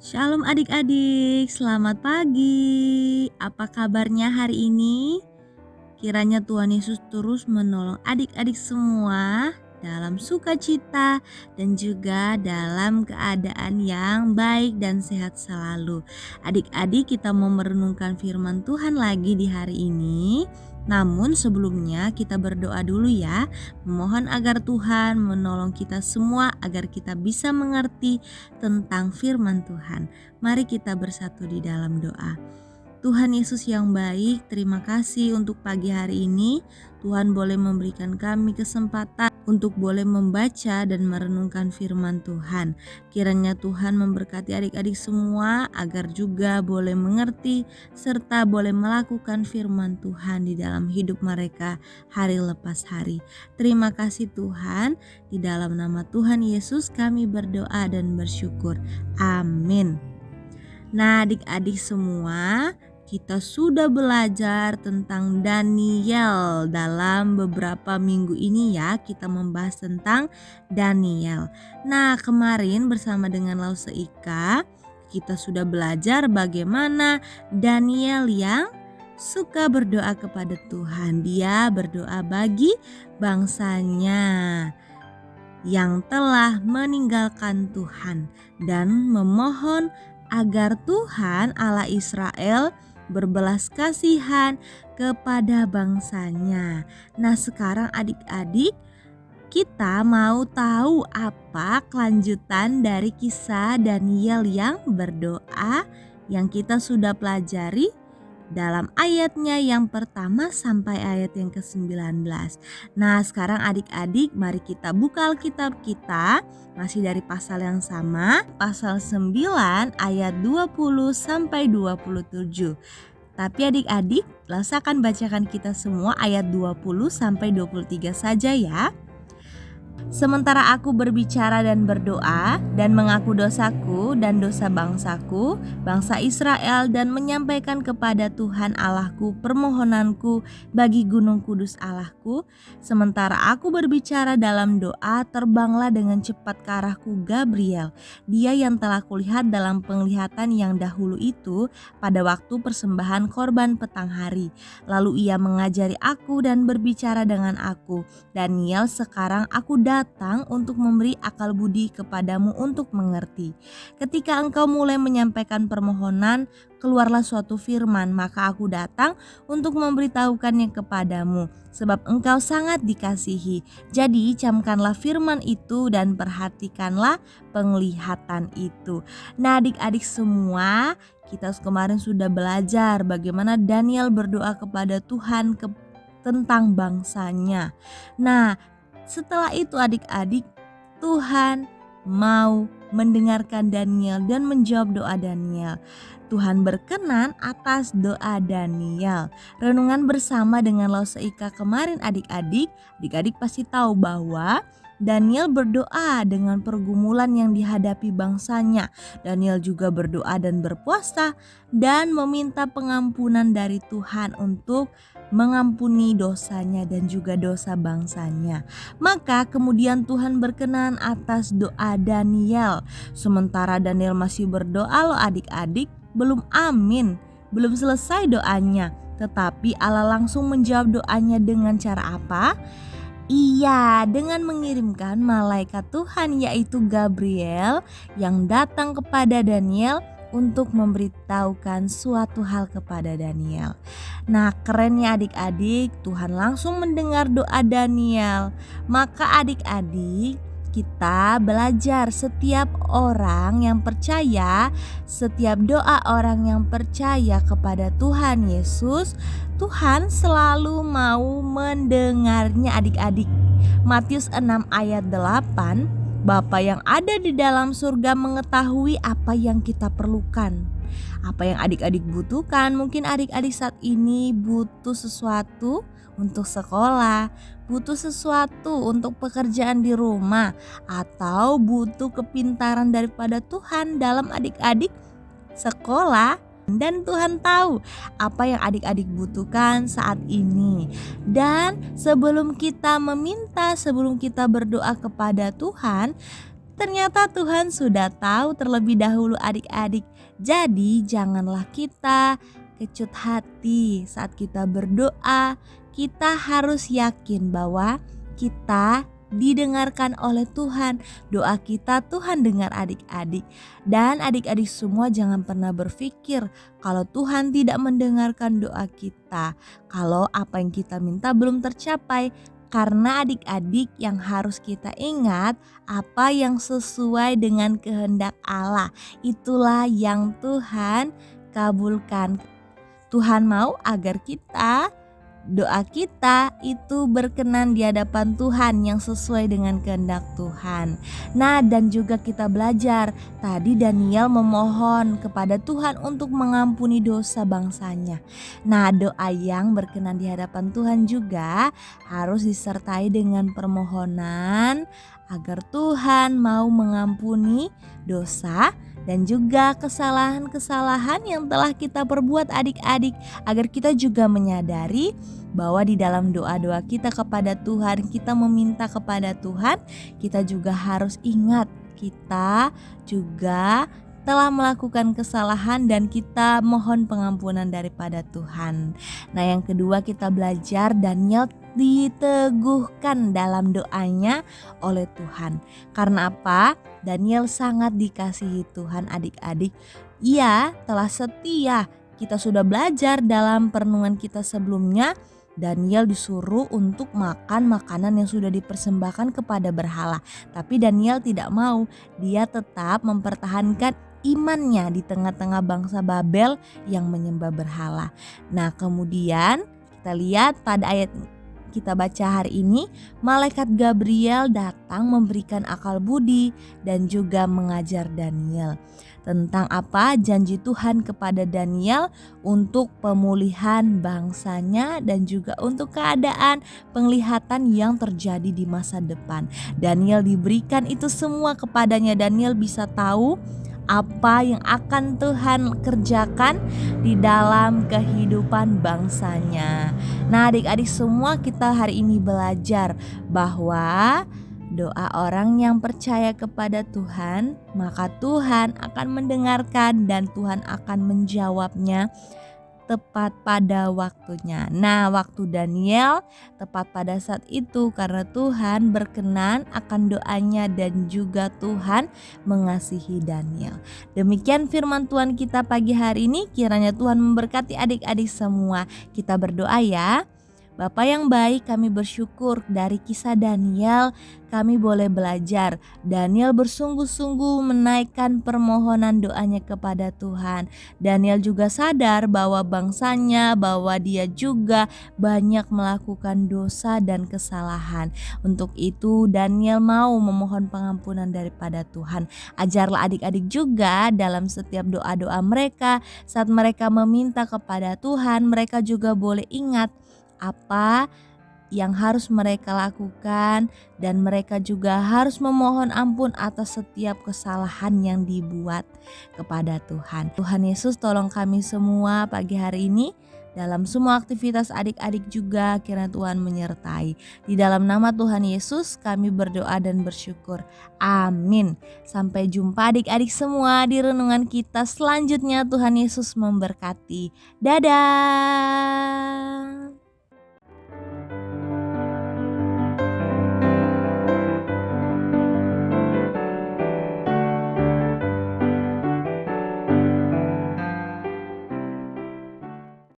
Shalom adik-adik, selamat pagi. Apa kabarnya hari ini? Kiranya Tuhan Yesus terus menolong adik-adik semua dalam sukacita dan juga dalam keadaan yang baik dan sehat selalu. Adik-adik, kita mau merenungkan firman Tuhan lagi di hari ini. Namun sebelumnya kita berdoa dulu ya. Memohon agar Tuhan menolong kita semua agar kita bisa mengerti tentang firman Tuhan. Mari kita bersatu di dalam doa. Tuhan Yesus yang baik, terima kasih untuk pagi hari ini. Tuhan boleh memberikan kami kesempatan untuk boleh membaca dan merenungkan firman Tuhan. Kiranya Tuhan memberkati adik-adik semua agar juga boleh mengerti serta boleh melakukan firman Tuhan di dalam hidup mereka hari lepas hari. Terima kasih Tuhan, di dalam nama Tuhan Yesus kami berdoa dan bersyukur. Amin. Nah, adik-adik semua, kita sudah belajar tentang Daniel dalam beberapa minggu ini ya. Kita membahas tentang Daniel. Nah, kemarin bersama dengan Lause Ika, kita sudah belajar bagaimana Daniel yang suka berdoa kepada Tuhan. Dia berdoa bagi bangsanya yang telah meninggalkan Tuhan dan memohon agar Tuhan Allah Israel berbelas kasihan kepada bangsanya. Nah, sekarang adik-adik, kita mau tahu apa kelanjutan dari kisah Daniel yang berdoa yang kita sudah pelajari dalam ayatnya yang pertama sampai ayat yang ke-19. Nah, sekarang adik-adik mari kita buka Alkitab kita, masih dari pasal yang sama, pasal 9 ayat 20 sampai 27. Tapi adik-adik, Lasa akan bacakan kita semua ayat 20 sampai 23 saja ya. Sementara aku berbicara dan berdoa dan mengaku dosaku dan dosa bangsaku, bangsa Israel, dan menyampaikan kepada Tuhan Allahku permohonanku bagi gunung kudus Allahku. Sementara aku berbicara dalam doa, terbanglah dengan cepat ke arahku Gabriel, dia yang telah kulihat dalam penglihatan yang dahulu itu pada waktu persembahan korban petang hari. Lalu ia mengajari aku dan berbicara dengan aku. Daniel, sekarang aku datang untuk memberi akal budi kepadamu untuk mengerti. Ketika engkau mulai menyampaikan permohonan, keluarlah suatu firman, maka aku datang untuk memberitahukannya kepadamu, sebab engkau sangat dikasihi. Jadi camkanlah firman itu dan perhatikanlah penglihatan itu. Nah, adik-adik semua, kita kemarin sudah belajar bagaimana Daniel berdoa kepada Tuhan tentang bangsanya. Nah, setelah itu adik-adik, Tuhan mau mendengarkan Daniel dan menjawab doa Daniel. Tuhan berkenan atas doa Daniel. Renungan bersama dengan Lause Ika kemarin adik-adik pasti tahu bahwa Daniel berdoa dengan pergumulan yang dihadapi bangsanya. Daniel juga berdoa dan berpuasa dan meminta pengampunan dari Tuhan untuk mengampuni dosanya dan juga dosa bangsanya. Maka kemudian Tuhan berkenan atas doa Daniel. Sementara Daniel masih berdoa loh adik-adik, belum amin, belum selesai doanya. Tetapi Allah langsung menjawab doanya dengan cara apa? Iya, dengan mengirimkan malaikat Tuhan yaitu Gabriel yang datang kepada Daniel untuk memberitahukan suatu hal kepada Daniel. Nah, kerennya adik-adik, Tuhan langsung mendengar doa Daniel. Maka adik-adik, kita belajar setiap orang yang percaya, setiap doa orang yang percaya kepada Tuhan Yesus, Tuhan selalu mau mendengarnya adik-adik. Matius 6 ayat 8, Bapa yang ada di dalam surga mengetahui apa yang kita perlukan. Apa yang adik-adik butuhkan. Mungkin adik-adik saat ini butuh sesuatu untuk sekolah, butuh sesuatu untuk pekerjaan di rumah, atau butuh kepintaran daripada Tuhan dalam adik-adik sekolah. Dan Tuhan tahu apa yang adik-adik butuhkan saat ini. Dan sebelum kita meminta, sebelum kita berdoa kepada Tuhan, Ternyata Tuhan sudah tahu terlebih dahulu adik-adik. Jadi janganlah kita kecut hati saat kita berdoa. Kita harus yakin bahwa kita didengarkan oleh Tuhan. Doa kita Tuhan dengar adik-adik. Dan adik-adik semua jangan pernah berpikir kalau Tuhan tidak mendengarkan doa kita, kalau apa yang kita minta belum tercapai. Karena adik-adik yang harus kita ingat, apa yang sesuai dengan kehendak Allah itulah yang Tuhan kabulkan. Tuhan mau agar doa kita itu berkenan di hadapan Tuhan yang sesuai dengan kehendak Tuhan. Nah, dan juga kita belajar tadi Daniel memohon kepada Tuhan untuk mengampuni dosa bangsanya. Nah, doa yang berkenan di hadapan Tuhan juga harus disertai dengan permohonan agar Tuhan mau mengampuni dosa dan juga kesalahan-kesalahan yang telah kita perbuat adik-adik, agar kita juga menyadari bahwa di dalam doa-doa kita kepada Tuhan, kita meminta kepada Tuhan, kita juga harus ingat kita juga telah melakukan kesalahan dan kita mohon pengampunan daripada Tuhan. Nah, yang kedua kita belajar Daniel diteguhkan dalam doanya oleh Tuhan. Karena apa? Daniel sangat dikasihi Tuhan adik-adik. Ia telah setia. Kita sudah belajar dalam perenungan kita sebelumnya, Daniel disuruh untuk makan makanan yang sudah dipersembahkan kepada berhala. Tapi Daniel tidak mau. Dia tetap mempertahankan imannya di tengah-tengah bangsa Babel yang menyembah berhala. Nah, kemudian kita lihat pada ayat kita baca hari ini, malaikat Gabriel datang memberikan akal budi dan juga mengajar Daniel tentang apa janji Tuhan kepada Daniel untuk pemulihan bangsanya dan juga untuk keadaan penglihatan yang terjadi di masa depan. Daniel diberikan itu semua kepadanya. Daniel bisa tahu apa yang akan Tuhan kerjakan di dalam kehidupan bangsanya. Nah, adik-adik semua, kita hari ini belajar bahwa doa orang yang percaya kepada Tuhan, maka Tuhan akan mendengarkan dan Tuhan akan menjawabnya tepat pada waktunya. Nah, waktu Daniel tepat pada saat itu karena Tuhan berkenan akan doanya dan juga Tuhan mengasihi Daniel. Demikian firman Tuhan kita pagi hari ini. Kiranya Tuhan memberkati adik-adik semua. Kita berdoa ya. Bapa yang baik, kami bersyukur dari kisah Daniel kami boleh belajar. Daniel bersungguh-sungguh menaikkan permohonan doanya kepada Tuhan. Daniel juga sadar bahwa bangsanya, bahwa dia juga banyak melakukan dosa dan kesalahan. Untuk itu Daniel mau memohon pengampunan daripada Tuhan. Ajarlah adik-adik juga dalam setiap doa-doa mereka, saat mereka meminta kepada Tuhan, mereka juga boleh ingat apa yang harus mereka lakukan dan mereka juga harus memohon ampun atas setiap kesalahan yang dibuat kepada Tuhan. Tuhan Yesus tolong kami semua pagi hari ini dalam semua aktivitas adik-adik juga, kiranya Tuhan menyertai. Di dalam nama Tuhan Yesus kami berdoa dan bersyukur. Amin. Sampai jumpa adik-adik semua di renungan kita selanjutnya. Tuhan Yesus memberkati. Dadah.